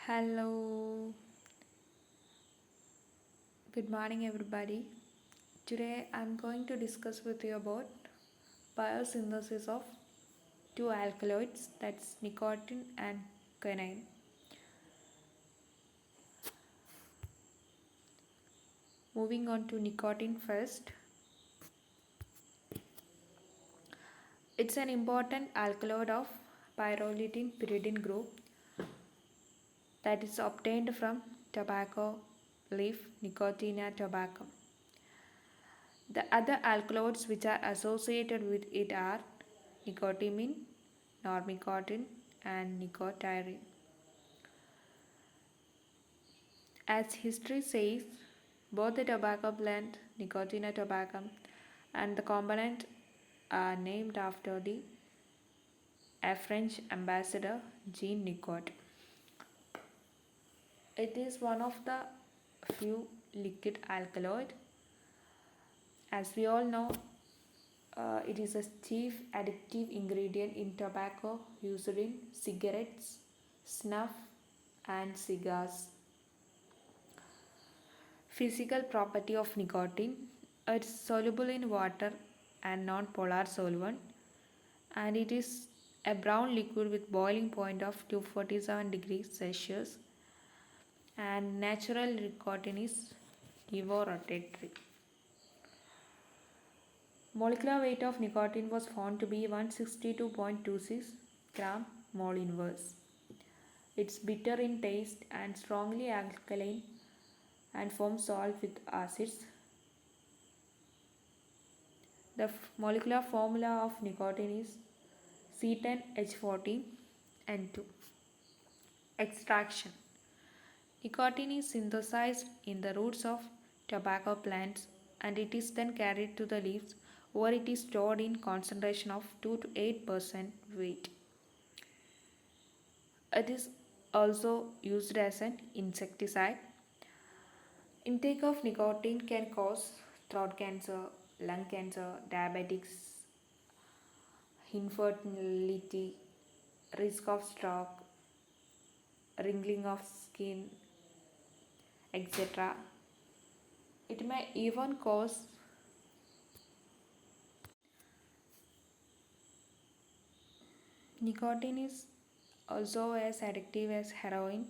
Hello, good morning, everybody. Today I'm going to discuss with you about biosynthesis of two alkaloids, that's nicotine and coniine. Moving on to nicotine first, it's an important alkaloid of pyrrolidine pyridine group that is obtained from tobacco leaf Nicotina tabacum. The other alkaloids which are associated with it are nicotinamine, nornicotine, and nicotyrine. As history says, both the tobacco plant Nicotina tabacum and the component are named after a French ambassador Jean Nicot. It is one of the few liquid alkaloid. As we all know, it is a chief addictive ingredient in tobacco used in cigarettes, snuff, and cigars. Physical property of nicotine: it's soluble in water and non-polar solvent, and it is a brown liquid with boiling point of 247 degrees Celsius, and natural nicotine is evorotatory. Molecular weight of nicotine was found to be 162.26 gram mole inverse. It's bitter in taste and strongly alkaline and forms salt with acids. The molecular formula of nicotine is C10H14N2. Extraction: nicotine is synthesized in the roots of tobacco plants and it is then carried to the leaves where it is stored in concentration of 2 to 8% weight. It is also used as an insecticide. Intake of nicotine can cause throat cancer, lung cancer, diabetics, infertility, risk of stroke, wrinkling of skin, etc. It may even cause nicotine is also as addictive as heroin,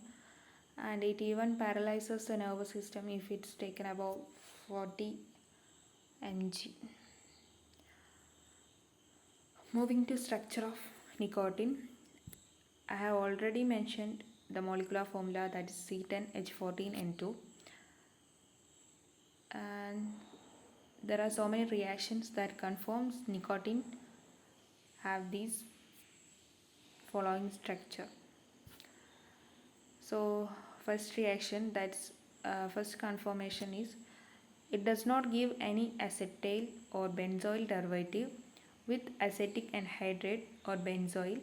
and it even paralyzes the nervous system if it's taken above 40 mg. Moving to structure of nicotine, I have already mentioned the molecular formula, that is C10H14N2, and there are so many reactions that confirms nicotine have these following structure. So first reaction, that's first conformation is it does not give any acetyl or benzoyl derivative with acetic anhydride or benzoyl,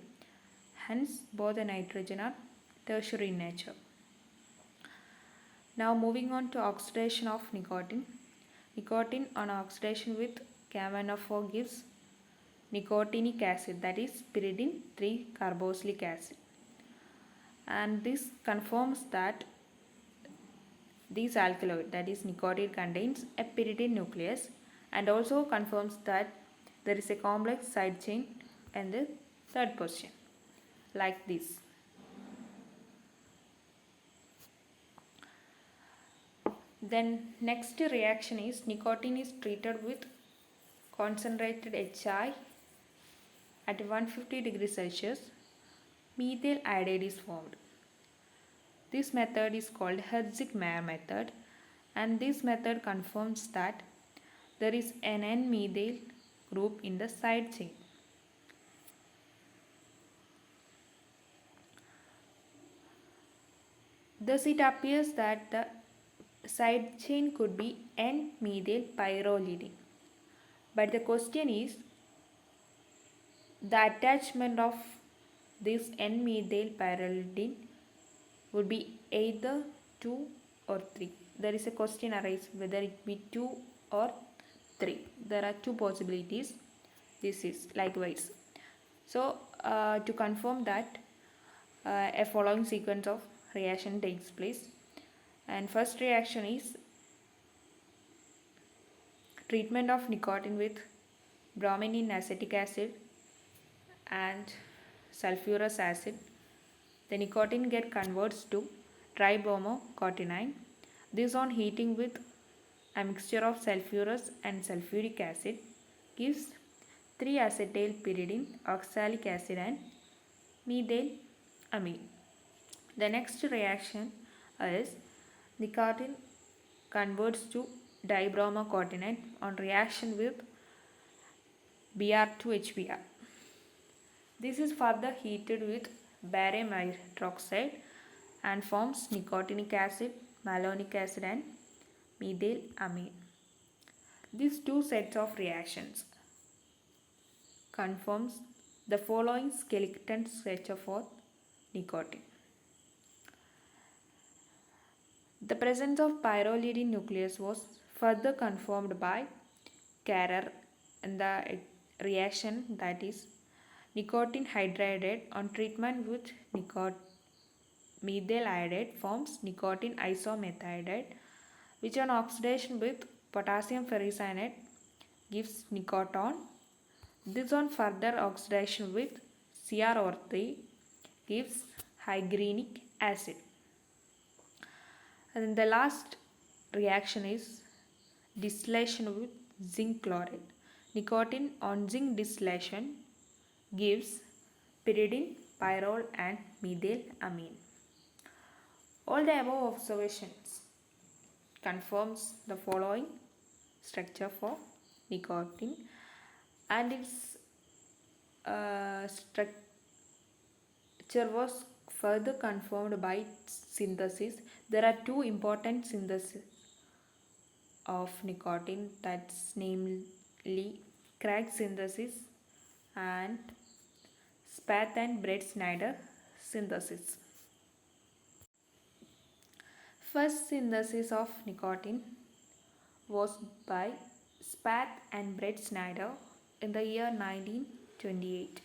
hence both the nitrogen are tertiary in nature. Now moving on to oxidation of nicotine. Nicotine on oxidation with camphanophore gives nicotinic acid, that is pyridine 3 carboxylic acid, and this confirms that this alkaloid, that is nicotine, contains a pyridine nucleus, and also confirms that there is a complex side chain in the third position like this. Then next reaction is nicotine is treated with concentrated HI at 150 degrees Celsius. Methyl iodide is formed. This method is called Herzig-Mayer method, and this method confirms that there is an N-methyl group in the side chain. Thus it appears that the side chain could be N-methyl pyrrolidine. But the question is the attachment of this N-methyl pyrrolidine would be either 2 or 3. There is a question arises whether it be 2 or 3. There are two possibilities. This is likewise. So to confirm that, a following sequence of reaction takes place. And first reaction is treatment of nicotine with bromine acetic acid and sulfurous acid. The nicotine get converts to tribromocotinine. This on heating with a mixture of sulfurous and sulfuric acid gives 3-acetyl pyridine, oxalic acid and methylamine. The next reaction is nicotine converts to dibromocotinine on reaction with Br2HBr. This is further heated with barium hydroxide and forms nicotinic acid, malonic acid and methylamine. These two sets of reactions confirms the following skeleton structure for nicotine. The presence of pyrrolidine nucleus was further confirmed by Carrer in the reaction, that is nicotine hydriide on treatment with methyl iodide forms nicotine isomethionide, which on oxidation with potassium ferricyanide gives nicotine. This on further oxidation with CrO3 gives hygrenic acid. And the last reaction is distillation with zinc chloride. Nicotine on zinc distillation gives pyridine, pyrrole and methylamine. All the above observations confirms the following structure for nicotine, and its structure was further confirmed by synthesis. There are two important syntheses of nicotine, that's namely Craig synthesis and Spath and Brett Snyder synthesis. First synthesis of nicotine was by Spath and Brett Snyder in the year 1928.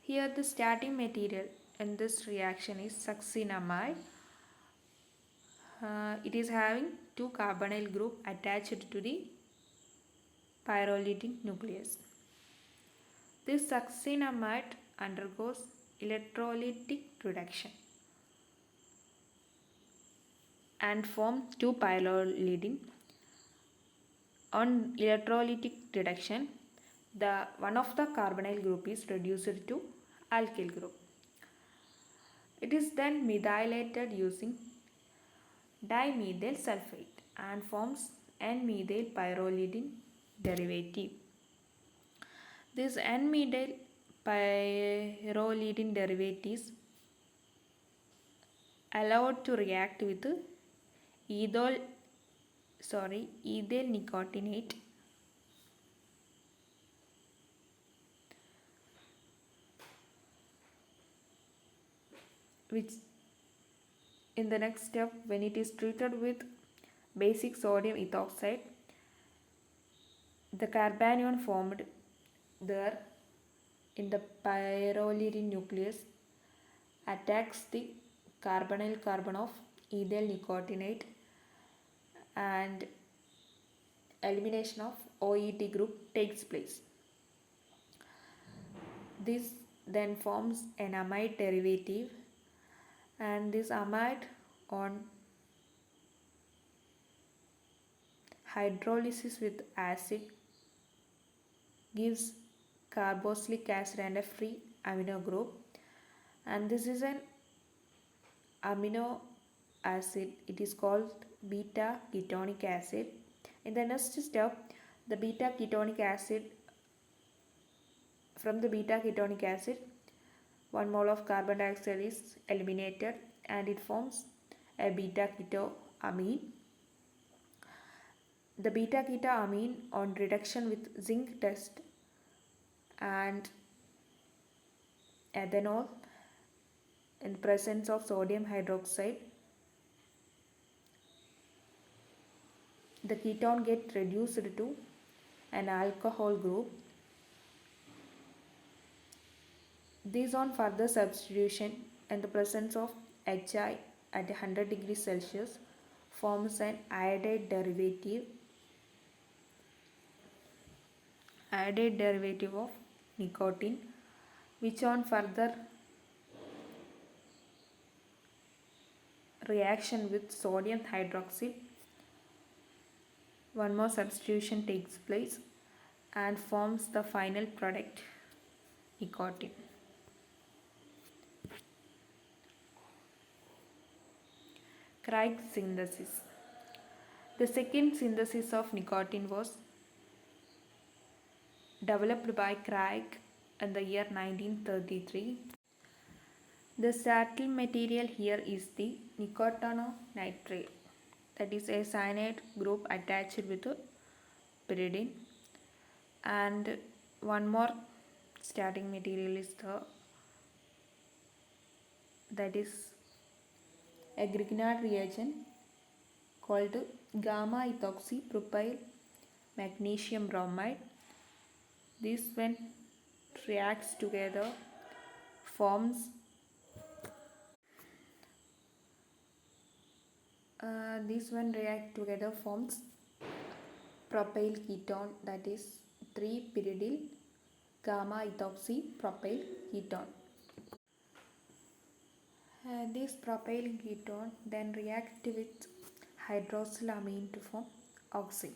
Here the starting material in this reaction is succinamide. It is having 2 carbonyl group attached to the pyrrolidine nucleus. This succinamide undergoes electrolytic reduction and form 2 pyrrolidine. On electrolytic reduction, the one of the carbonyl group is reduced to alkyl group. It is then methylated using dimethyl sulfate and forms N-methyl pyrrolidine derivative. This N-methyl pyrrolidine derivative is allowed to react with ethyl nicotinate which in the next step, when it is treated with basic sodium ethoxide, the carbanion formed there in the pyrrolidine nucleus attacks the carbonyl carbon of ethyl nicotinate and elimination of OET group takes place. This then forms an amide derivative, and this amide on hydrolysis with acid gives carboxylic acid and a free amino group, and this is an amino acid. It is called beta ketonic acid. In the next step, the beta ketonic acid, from the beta ketonic acid 1 mole of carbon dioxide is eliminated and it forms a beta ketoamine. The beta ketoamine on reduction with zinc test and ethanol in presence of sodium hydroxide, the ketone get reduced to an alcohol group. This on further substitution and the presence of HI at 100 degrees Celsius forms an iodide derivative of nicotine, which on further reaction with sodium hydroxide, one more substitution takes place and forms the final product, nicotine. Craig synthesis. The second synthesis of nicotine was developed by Craig in the year 1933. The starting material here is the nicotinitrate, that is a cyanide group attached with pyridine, and one more starting material is that is a Grignard reagent called gamma ethoxy propyl magnesium bromide. This when reacts together forms propyl ketone, that is 3-pyridyl gamma ethoxy propyl ketone. This propyl ketone then reacts with hydroxylamine to form oxime.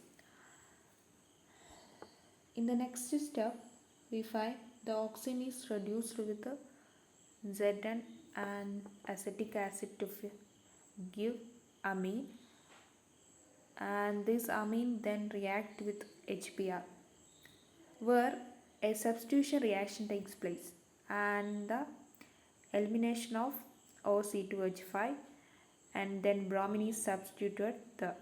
In the next step, we find the oxime is reduced with Zn and acetic acid to give amine, and this amine then react with HBr, where a substitution reaction takes place and the elimination of OC2H5, and then bromine is substituted there.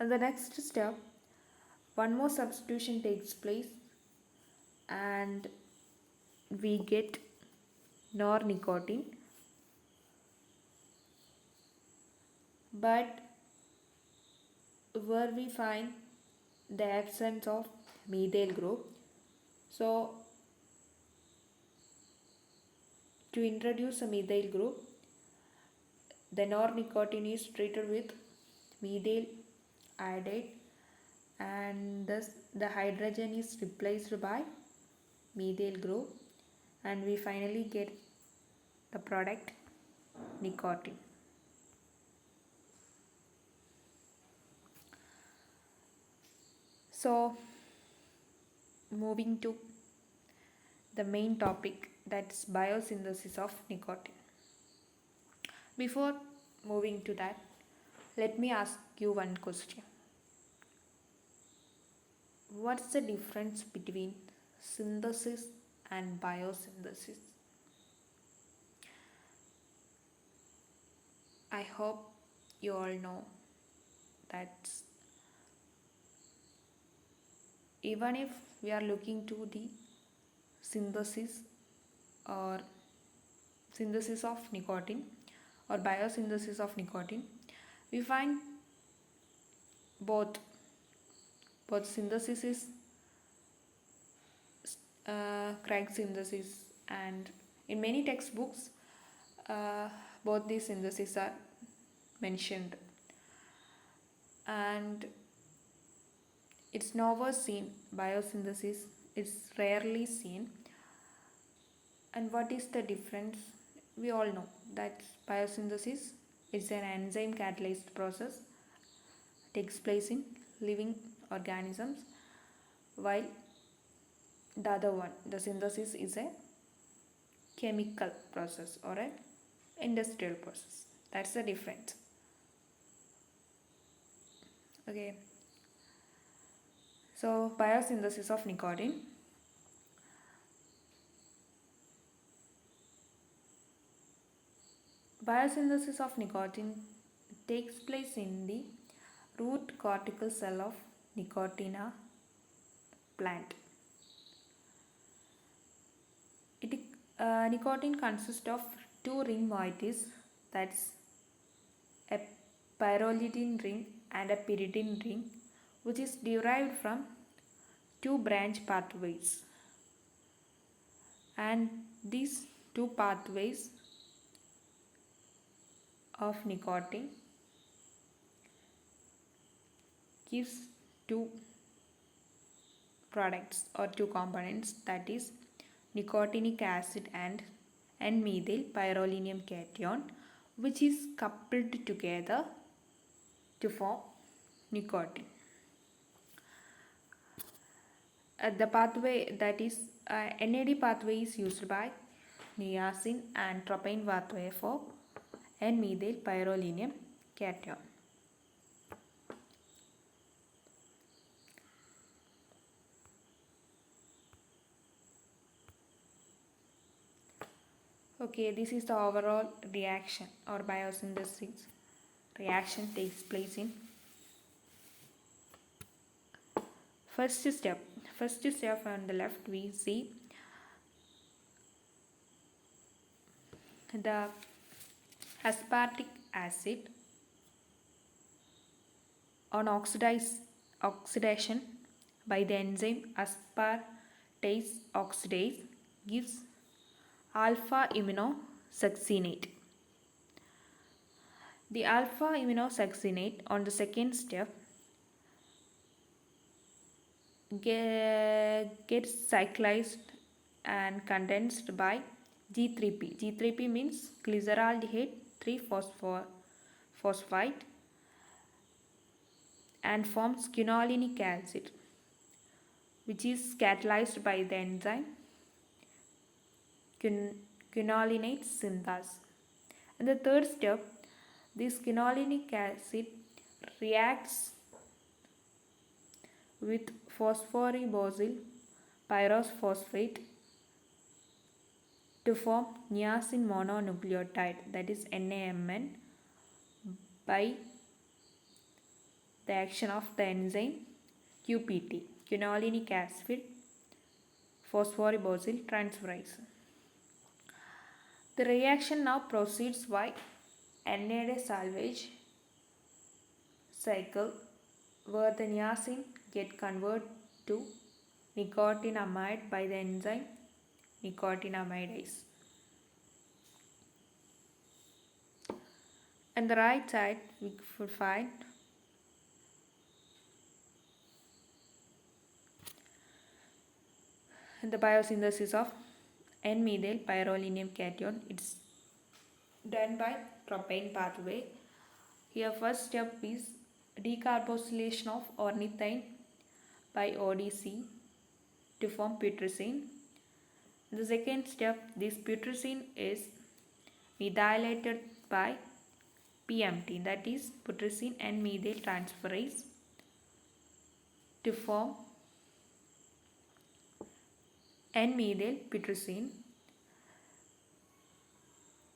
In the next step, one more substitution takes place and we get nornicotine, but where we find the absence of methyl group. So to introduce a methyl group, the nornicotine is treated with methyl iodide, and thus the hydrogen is replaced by methyl group, and we finally get the product nicotine. So moving to the main topic, that's biosynthesis of nicotine. Before moving to that, let me ask you one question. What's the difference between synthesis and biosynthesis? I hope you all know that even if we are looking to the synthesis or synthesis of nicotine or biosynthesis of nicotine, we find both synthesis is Craig synthesis, and in many textbooks both these syntheses are mentioned, and it's never seen. Biosynthesis is rarely seen. And what is the difference? We all know that biosynthesis is an enzyme catalyzed process, takes place in living organisms, while the other one, the synthesis, is a chemical process or an industrial process. That's the difference. Okay. So biosynthesis of nicotine. Biosynthesis of nicotine takes place in the root cortical cell of Nicotina plant. Nicotine consists of two ring moieties, that's a pyrrolidine ring and a pyridine ring, which is derived from two branch pathways, and these two pathways of nicotine gives two products or two components, that is nicotinic acid and N-methyl pyrrolinium cation, which is coupled together to form nicotine. The pathway, that is NAD pathway, is used by niacin and tropine pathway for N-methyl pyrrolinium cation. Okay, this is the overall reaction or biosynthesis reaction takes place in first step. First step on the left, we see the aspartic acid on oxidation by the enzyme aspartase oxidase gives alpha aminosuccinate. The alpha aminosuccinate on the second step gets cyclized and condensed by G3P. G3P means glyceraldehyde 3-phosphide and forms quinolinic acid, which is catalyzed by the enzyme quinolinate synthase. And the third step, this quinolinic acid reacts with phosphorybosyl pyrrose phosphate to form niacin mononucleotide, that is NAMN, by the action of the enzyme QPT, quinolinic acid phosphorybosyl transferase. The reaction now proceeds by NAD salvage cycle, where the niacin get converted to nicotinamide by the enzyme nicotinamidase. On the right side, we will find the biosynthesis of N-methyl pyrrolinium cation. It's done by tropine pathway. Here first step is decarboxylation of ornithine by ODC to form putrescine. The second step, this putrescine is methylated by PMT, that is putrescine and methyl transferase, to form N-methyl putrescine.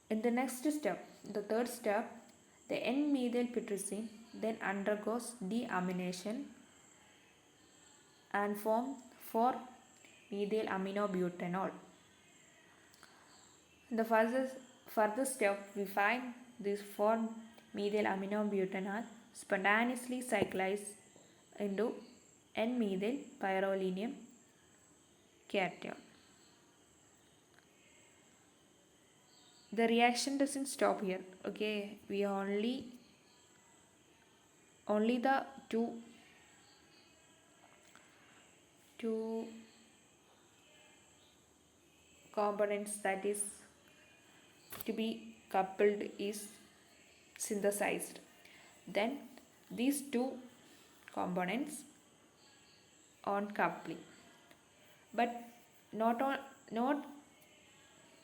In the next step, the third step, the N-methyl putrescine then undergoes deamination and form 4-methylaminobutanol. In the further step, we find this 4-methylaminobutanol spontaneously cyclized into N-methyl pyrrolinium cation. The reaction doesn't stop here. Okay, we only the two components that is to be coupled is synthesized. Then these two components on coupling, but not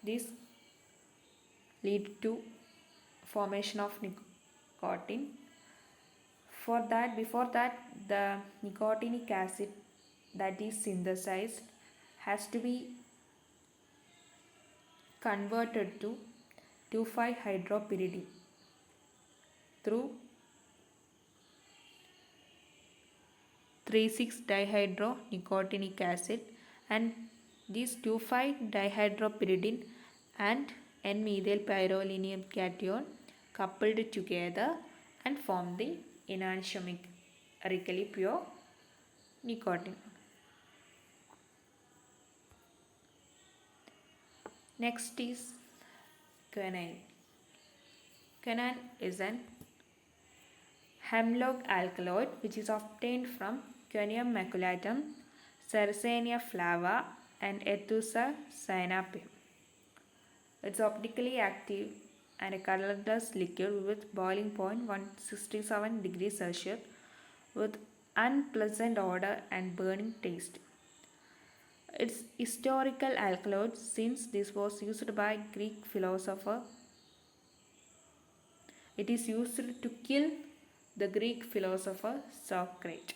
this lead to formation of nicotine. Before that, the nicotinic acid that is synthesized has to be converted to 2,5-hydropyridine through 3,6-dihydronicotinic acid, and this 2,5-dihydropyridine and N-methyl pyrrolinium cation coupled together and form the enantiomerically pure nicotine. Next is coniine. Coniine is an hemlock alkaloid which is obtained from Conium maculatum, Sarracenia flava, and Ethusa cyanapium. It's optically active and a colorless liquid with boiling point 167 degrees Celsius with unpleasant odor and burning taste. Its historical alkaloid, since this was used by Greek philosopher, it is used to kill the Greek philosopher Socrates.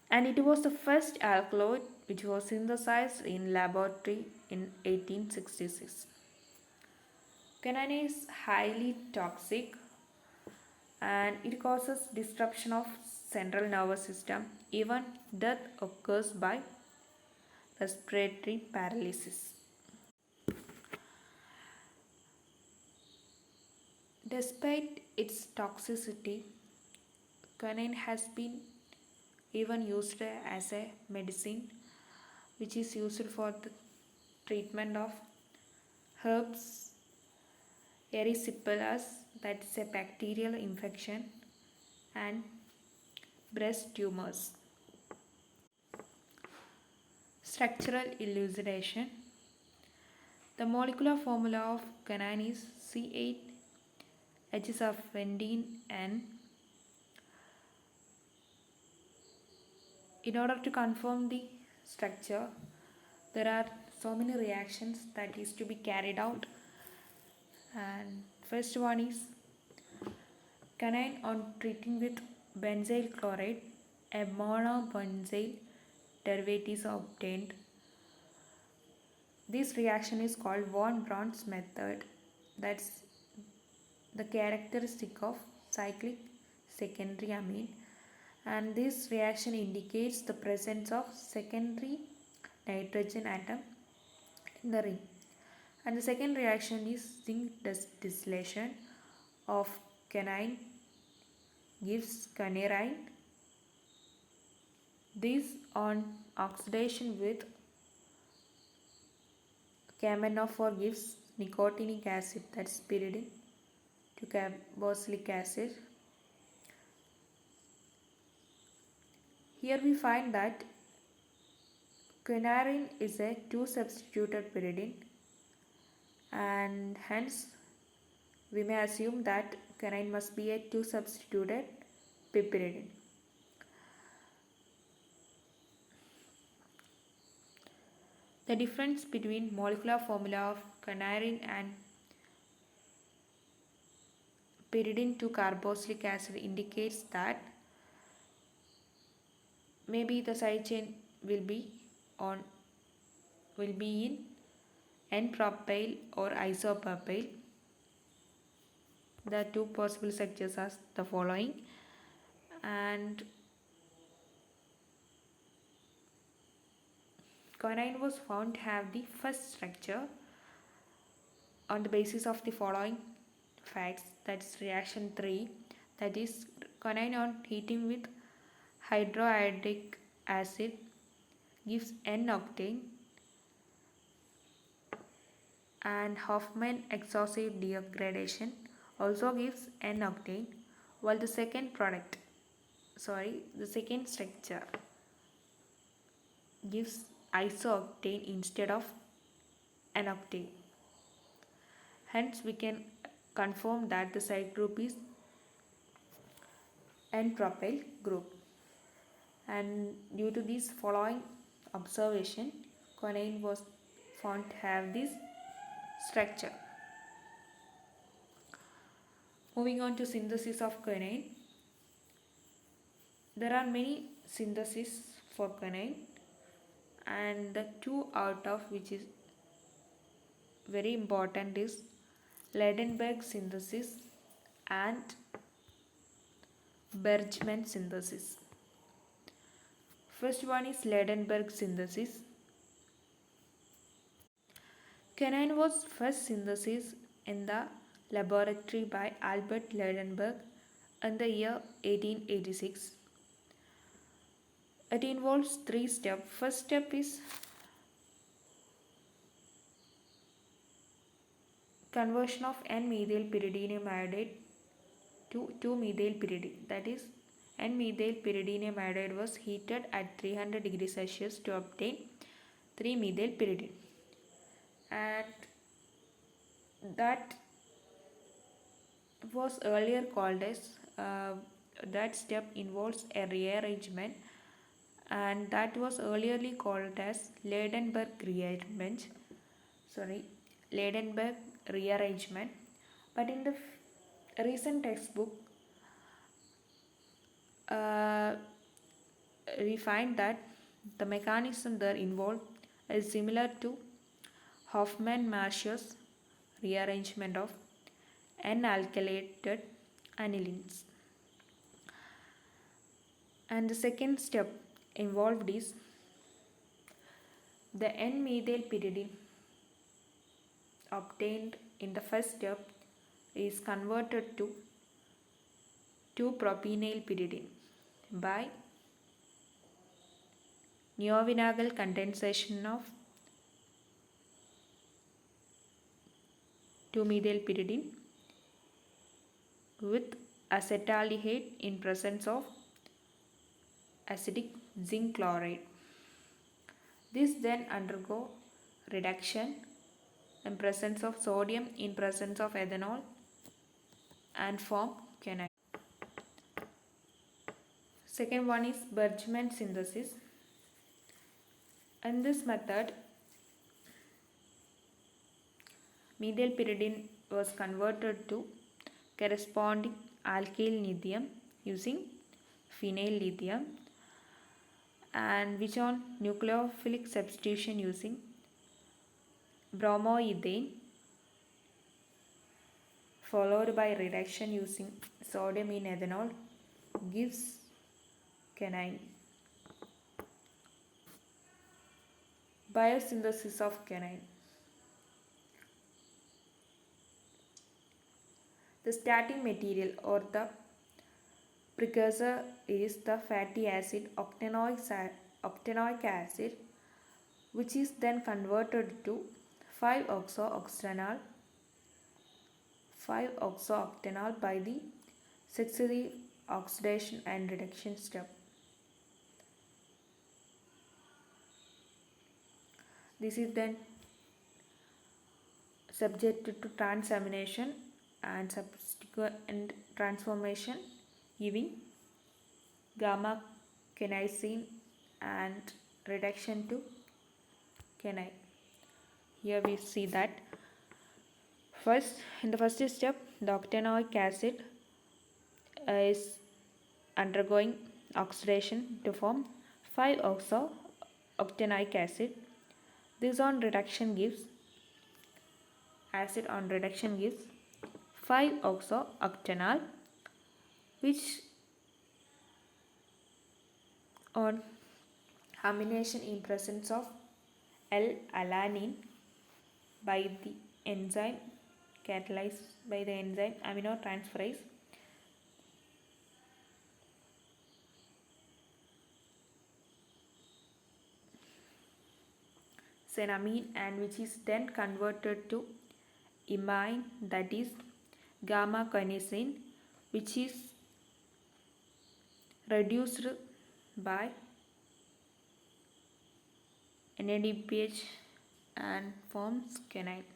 And it was the first alkaloid which was synthesized in laboratory in 1866. Coniine is highly toxic and it causes disruption of central nervous system. Even death occurs by respiratory paralysis. Despite its toxicity, coniine has been even used as a medicine which is used for the treatment of herpes erysipelas, that is a bacterial infection, and breast tumors. Structural elucidation. The molecular formula of coniine is C8H N. In order to confirm the structure, there are so many reactions that is to be carried out, and first one is coniine on treating with benzyl chloride, a monobenzyl derivative is obtained. This reaction is called von Braun's method. That's the characteristic of cyclic secondary amine, and this reaction indicates the presence of secondary nitrogen atom in the ring. And the second reaction is zinc distillation of coniine gives coniine. This on oxidation with camphanophore gives nicotinic acid, that's pyridine, to carboxylic acid. Here we find that coniine is a 2-substituted pyridine, and hence we may assume that coniine must be a 2-substituted piperidine. The difference between molecular formula of coniine and pyridine to carboxylic acid indicates that maybe the side chain will be in N-propyl or isopropyl. The two possible structures are the following, and coniine was found to have the first structure on the basis of the following facts. That's reaction 3, that is coniine on heating with hydroiodic acid gives N-octane, and Hofmann exhaustive degradation also gives N-octane, while the second structure gives isooctane instead of N-octane. Hence we can confirm that the side group is N-propyl group, and due to this following observation, coniine was found to have this structure. Moving on to synthesis of coniine. There are many syntheses for coniine, and the two out of which is very important is Leidenberg synthesis and Bergman synthesis. First one is Leidenberg synthesis. Coniine was first synthesized in the laboratory by Albert Leidenberg in the year 1886. It involves 3 steps. First step is conversion of N-methylpyridinium iodide to 2-methylpyridine. That is, N-methylpyridinium iodide was heated at 300 degrees Celsius to obtain 3-methylpyridine, and that was earlier called as that step involves a rearrangement, and that was earlierly called as Ladenburg rearrangement. But in the recent textbook, we find that the mechanism there involved is similar to Hofmann-Marsch's rearrangement of N-alkylated anilines. And the second step involved is the N-methylpyridine obtained in the first step is converted to 2-propenylpyridine by neovinyl condensation of 2-methylpyridine with acetaldehyde in presence of acidic zinc chloride. This then undergo reduction in presence of sodium in presence of ethanol and form coniine. Second one is Bergman synthesis. In this method, methylpyridine was converted to corresponding alkyl lithium using phenyl lithium, and which on nucleophilic substitution using bromoethane followed by reduction using sodium in ethanol gives coniine. Biosynthesis of coniine. The starting material or the precursor is the fatty acid octanoic acid, which is then converted to 5-oxooctanol by the successive oxidation and reduction step. This is then subjected to transamination and subsequent transformation, giving gamma coniine and reduction to coniine. Here we see that in the first step, the octanoic acid is undergoing oxidation to form 5-oxooctanoic acid. This on reduction gives 5-oxooctanol, which on amination in presence of L-alanine by the enzyme catalyzed by the enzyme aminotransferase, cenamine, and which is then converted to imine, that is gamma coniine, which is reduced by NADPH and forms coniine.